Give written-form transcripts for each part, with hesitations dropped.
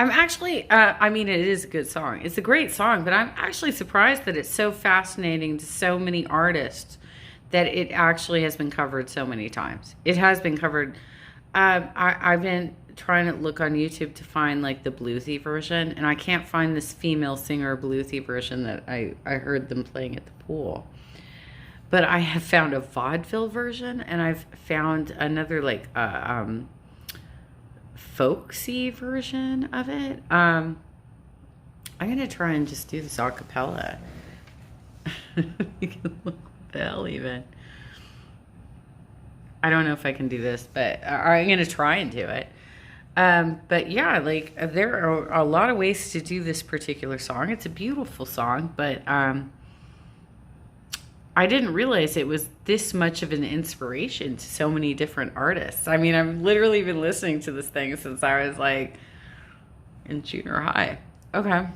I'm actually, I mean, it is a good song. It's a great song, but I'm actually surprised that it's so fascinating to so many artists that it actually has been covered so many times. It has been covered. I've been trying to look on YouTube to find like the bluesy version, and I can't find this female singer bluesy version that I heard them playing at the pool. But I have found a vaudeville version, and I've found another like folksy version of it. I'm gonna try and just do this a cappella. What the hell even? I don't know if I can do this, but I'm gonna try and do it. But yeah, like there are a lot of ways to do this particular song. It's a beautiful song, but I didn't realize it was this much of an inspiration to so many different artists. I mean, I've literally been listening to this thing since I was like in junior high. Okay.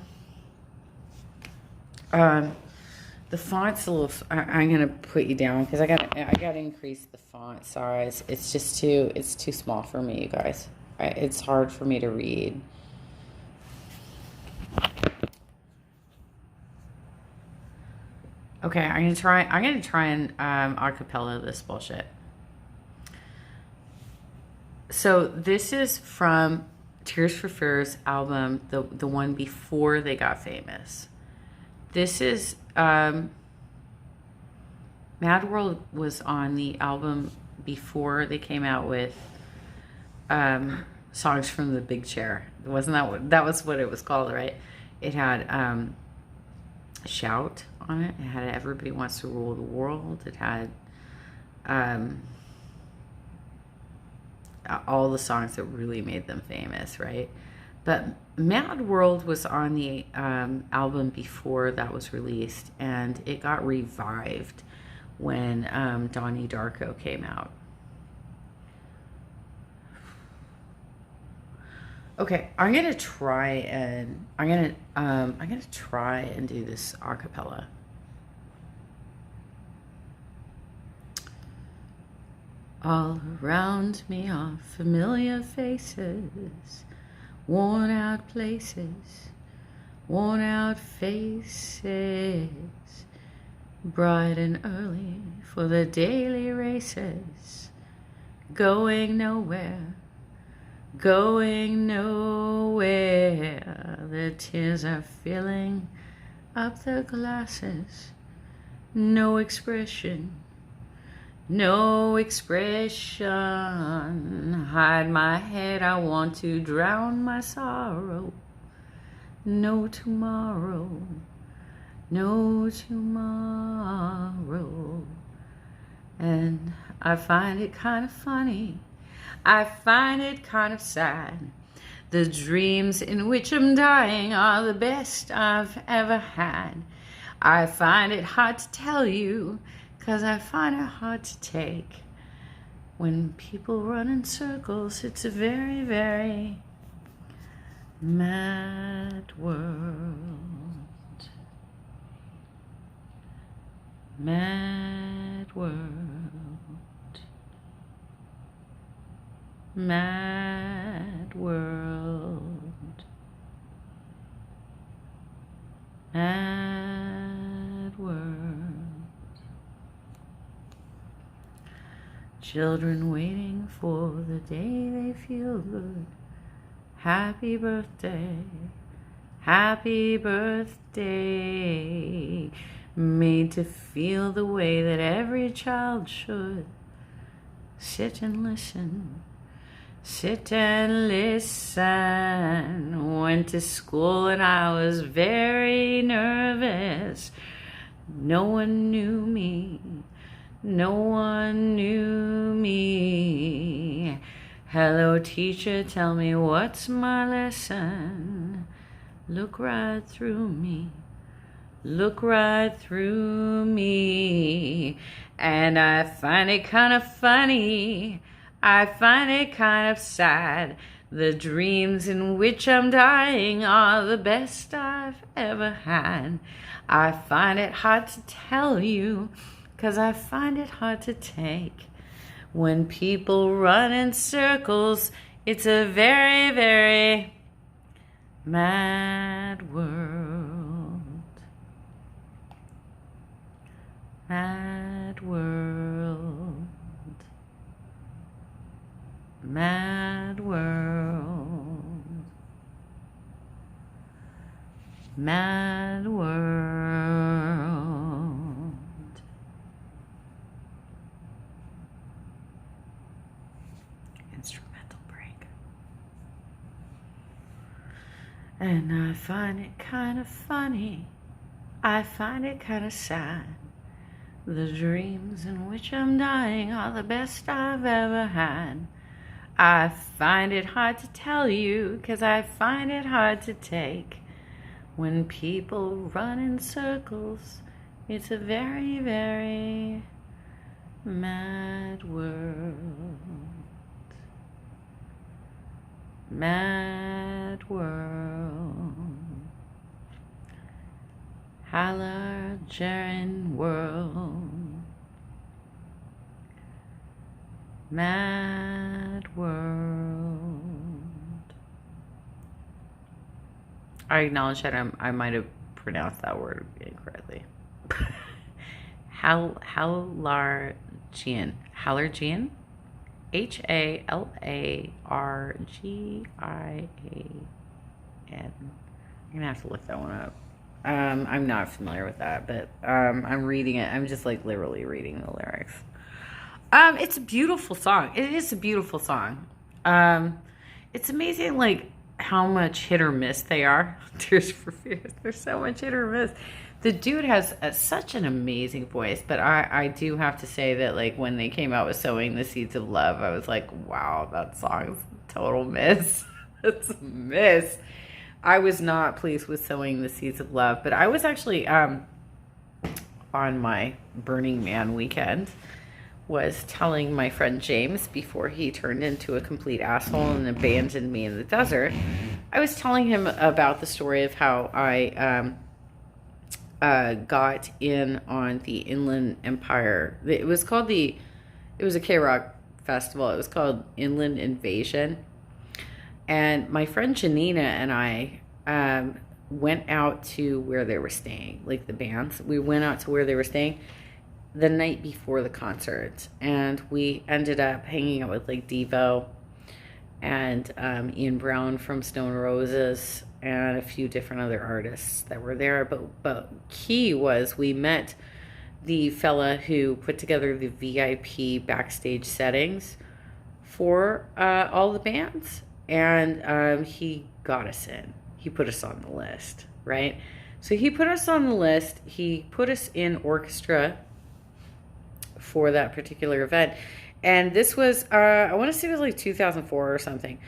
The font's a little. I'm gonna put you down because I gotta increase the font size. It's just it's too small for me, you guys. It's hard for me to read. Okay, I'm gonna try and acapella this bullshit. So this is from Tears for Fears album, the one before they got famous. This is Mad World was on the album before they came out with Songs from the Big Chair. Wasn't that was what it was called, right? It had Shout on it. It had Everybody Wants to Rule the World. It had all the songs that really made them famous, right? But Mad World was on the album before that was released, and it got revived when Donnie Darko came out. Okay, I'm gonna try and do this a cappella. All around me are familiar faces, worn out places, worn out faces, bright and early for the daily races, going nowhere, going nowhere. The tears are filling up the glasses, no expression, no expression. Hide my head, I want to drown my sorrow. No tomorrow, no tomorrow. And I find it kind of funny, I find it kind of sad. The dreams in which I'm dying are the best I've ever had. I find it hard to tell you, 'cause I find it hard to take. When people run in circles, it's a very, very mad world. Mad world. Mad world. Mad world. Children waiting for the day they feel good. Happy birthday, happy birthday. Made to feel the way that every child should. Sit and listen, sit and listen. Went to school and I was very nervous. No one knew me, no one knew me. Hello teacher, tell me what's my lesson. Look right through me, look right through me. And I find it kind of funny, I find it kind of sad. The dreams in which I'm dying are the best I've ever had. I find it hard to tell you, 'cause I find it hard to take. When people run in circles, it's a very, very Mad world, mad world, mad world, mad world. Instrumental break. And I find it kind of funny, I find it kind of sad. The dreams in which I'm dying are the best I've ever had. I find it hard to tell you, 'cause I find it hard to take. When people run in circles, it's a very, very mad world. Mad world. Halogen world. Mad world. I acknowledge that I might have pronounced that word incorrectly. Halargian. Halargian? Halargian. I'm gonna have to look that one up. I'm not familiar with that, but I'm reading it. I'm just like literally reading the lyrics. It's a beautiful song. It is a beautiful song. It's amazing, like how much hit or miss they are. Tears for Fears. There's so much hit or miss. The dude has such an amazing voice, but I do have to say that like when they came out with Sowing the Seeds of Love, I was like, wow, that song's a total miss. It's a miss. I was not pleased with Sowing the Seeds of Love, but I was actually on my Burning Man weekend was telling my friend James before he turned into a complete asshole and abandoned me in the desert. I was telling him about the story of how I got in on the Inland Empire. It was a K-Rock festival. It was called Inland Invasion. And my friend Janina and I went out to where they were staying, like the bands. We went out to where they were staying the night before the concert. And we ended up hanging out with like Devo and Ian Brown from Stone Roses and a few different other artists that were there. But key was we met the fella who put together the VIP backstage settings for all the bands. And he got us in. He put us on the list, right? So he put us on the list. He put us in orchestra for that particular event. And this was, I want to say it was like 2004 or something.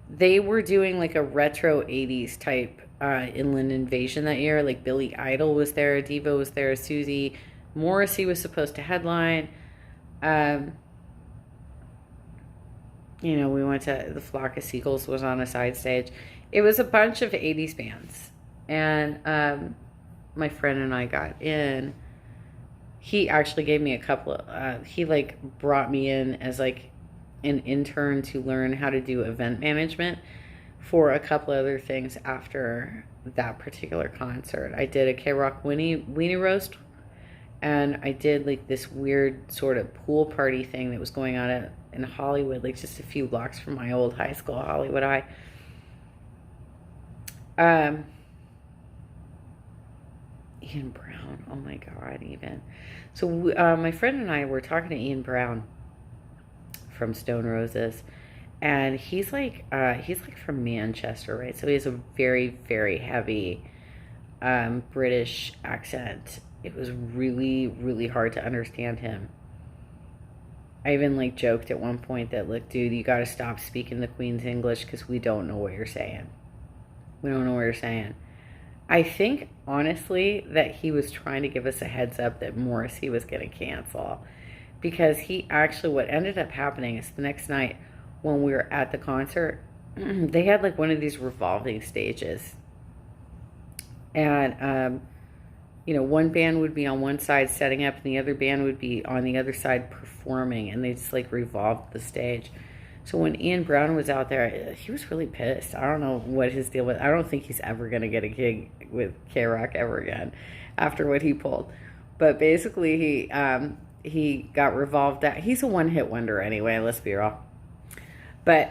They were doing like a retro 80s type Inland Invasion that year. Like Billy Idol was there, Devo was there, Susie Morrissey was supposed to headline. You know, we went to the Flock of Seagulls was on a side stage. It was a bunch of 80s bands. And my friend and I got in. He actually gave me a couple of, he like brought me in as like an intern to learn how to do event management for a couple other things after that particular concert. I did a K-Rock weenie roast, and I did like this weird sort of pool party thing that was going on in Hollywood, like just a few blocks from my old high school, Hollywood High. Ian Brown, oh my God, even. So my friend and I were talking to Ian Brown from Stone Roses, and he's like from Manchester, right? So he has a very, very heavy British accent. It was really, really hard to understand him. I even like joked at one point that, look, dude, you got to stop speaking the Queen's English because we don't know what you're saying. We don't know what you're saying. I think, honestly, that he was trying to give us a heads up that Morrissey was going to cancel. Because he actually, what ended up happening is the next night when we were at the concert, they had like one of these revolving stages. And, you know, one band would be on one side setting up and the other band would be on the other side performing. And they just like revolved the stage. So when Ian Brown was out there, he was really pissed. I don't know what his deal was. I don't think he's ever going to get a gig with K-Rock ever again after what he pulled. But basically, he got revolved out. He's a one-hit wonder anyway, let's be real. But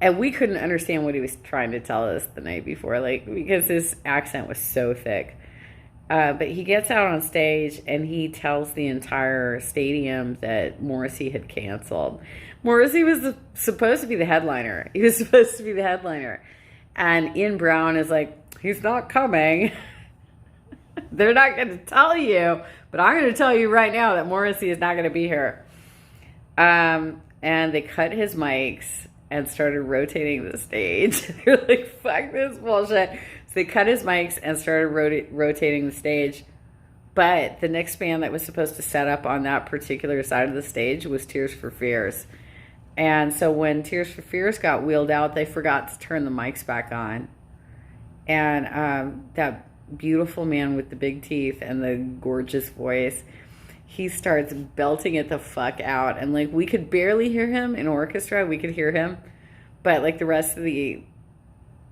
and we couldn't understand what he was trying to tell us the night before, like, because his accent was so thick. But he gets out on stage and he tells the entire stadium that Morrissey had canceled. Morrissey was supposed to be the headliner. He was supposed to be the headliner. And Ian Brown is like, he's not coming. They're not going to tell you, but I'm going to tell you right now that Morrissey is not going to be here. And they cut his mics and started rotating the stage. They're like, fuck this bullshit. So they cut his mics and started rotating the stage. But the next band that was supposed to set up on that particular side of the stage was Tears for Fears. And so when Tears for Fears got wheeled out, they forgot to turn the mics back on. And that beautiful man with the big teeth and the gorgeous voice, he starts belting it the fuck out. And like, we could barely hear him in orchestra. We could hear him. But like the rest of the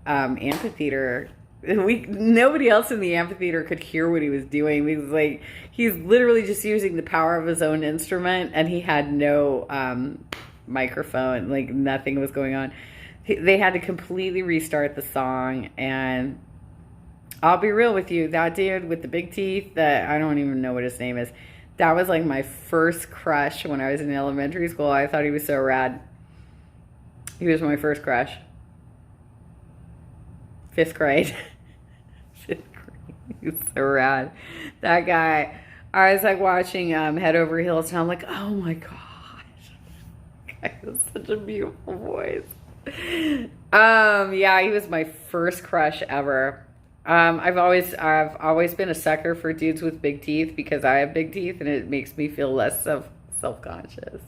amphitheater, nobody else in the amphitheater could hear what he was doing, because like, he's literally just using the power of his own instrument, and he had no microphone, like nothing was going on. They had to completely restart the song. And I'll be real with you, that dude with the big teeth, that I don't even know what his name is, that was like my first crush when I was in elementary school. I thought he was so rad. He was my first crush. 5th grade. 5th grade. He was so rad. That guy. I was like watching Head Over Heels, and I'm like, oh my gosh. That guy has such a beautiful voice. Yeah, he was my first crush ever. I've always been a sucker for dudes with big teeth, because I have big teeth and it makes me feel less self-conscious.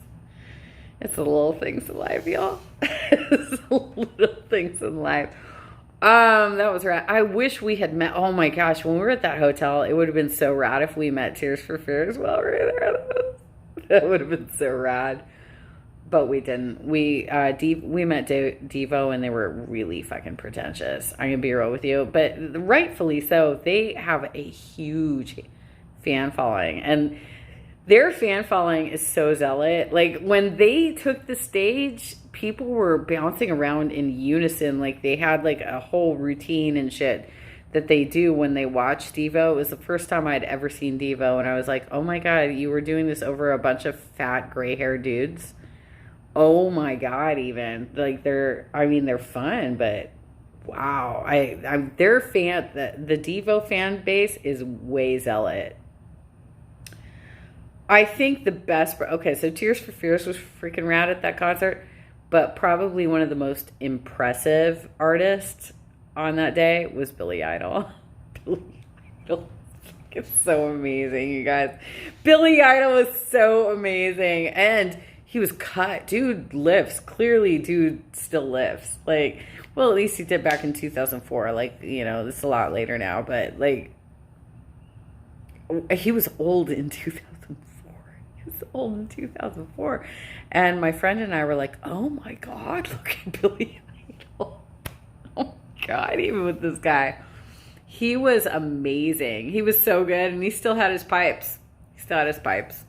It's the little things in life, y'all. It's the little things in life. That was rad. I wish we had met. Oh my gosh, when we were at that hotel, it would have been so rad if we met Tears for Fears while we were there. That would have been so rad. But we didn't. We met Devo, and they were really fucking pretentious. I'm gonna be real with you, but rightfully so. They have a huge fan following, and their fan following is so zealot. Like, when they took the stage, people were bouncing around in unison. Like, they had like a whole routine and shit that they do when they watch Devo. It was the first time I'd ever seen Devo, and I was like, oh my God, you were doing this over a bunch of fat gray-haired dudes. Oh my God, even. Like, they're fun, but wow. Their fan, the Devo fan base is way zealot. I think the best, okay, so Tears for Fears was freaking rad at that concert, but probably one of the most impressive artists on that day was Billy Idol. Billy Idol is so amazing, you guys. Billy Idol was so amazing, and he was cut. Dude lifts. Clearly, dude still lifts. Like, well, at least he did back in 2004. Like, you know, this is a lot later now, but like, he was old in 2004. He was old in 2004. And my friend and I were like, oh my God, look at Billy Idol. Oh my God, even with this guy. He was amazing. He was so good, and he still had his pipes. He still had his pipes.